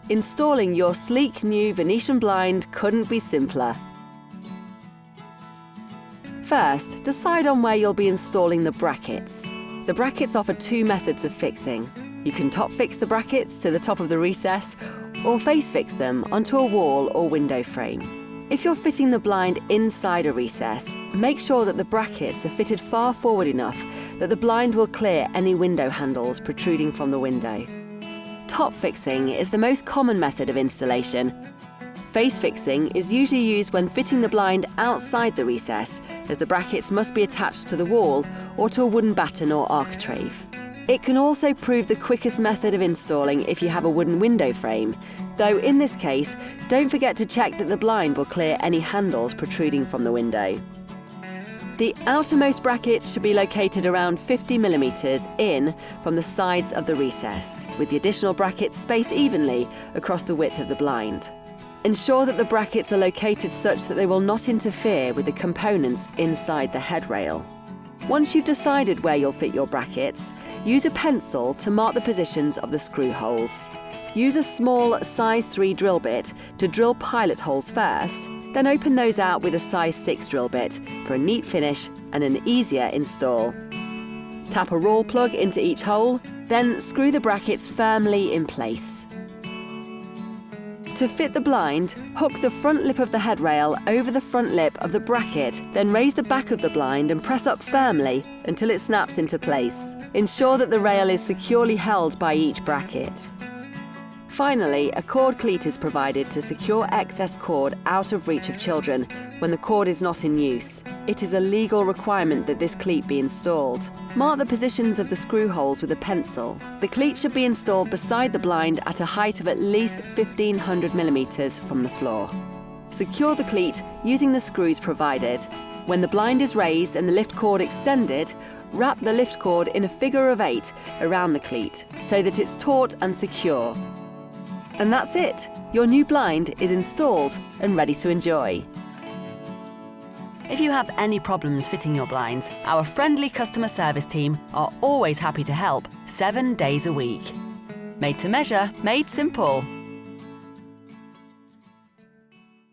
Installing your sleek new Venetian blind couldn't be simpler. First, decide on where you'll be installing the brackets. The brackets offer two methods of fixing. You can top fix the brackets to the top of the recess, or face fix them onto a wall or window frame. If you're fitting the blind inside a recess, make sure that the brackets are fitted far forward enough that the blind will clear any window handles protruding from the window. Top fixing is the most common method of installation. Face fixing is usually used when fitting the blind outside the recess, as the brackets must be attached to the wall or to a wooden batten or architrave. It can also prove the quickest method of installing if you have a wooden window frame, though in this case, don't forget to check that the blind will clear any handles protruding from the window. The outermost brackets should be located around 50 mm in from the sides of the recess, with the additional brackets spaced evenly across the width of the blind. Ensure that the brackets are located such that they will not interfere with the components inside the headrail. Once you've decided where you'll fit your brackets, use a pencil to mark the positions of the screw holes. Use a small size 3 drill bit to drill pilot holes first, then open those out with a size 6 drill bit for a neat finish and an easier install. Tap a rawl plug into each hole, then screw the brackets firmly in place. To fit the blind, hook the front lip of the headrail over the front lip of the bracket, then raise the back of the blind and press up firmly until it snaps into place. Ensure that the rail is securely held by each bracket. Finally, a cord cleat is provided to secure excess cord out of reach of children when the cord is not in use. It is a legal requirement that this cleat be installed. Mark the positions of the screw holes with a pencil. The cleat should be installed beside the blind at a height of at least 1500 mm from the floor. Secure the cleat using the screws provided. When the blind is raised and the lift cord extended, wrap the lift cord in a figure of 8 around the cleat so that it's taut and secure. And that's it! Your new blind is installed and ready to enjoy. If you have any problems fitting your blinds, our friendly customer service team are always happy to help 7 days a week. Made to measure, made simple.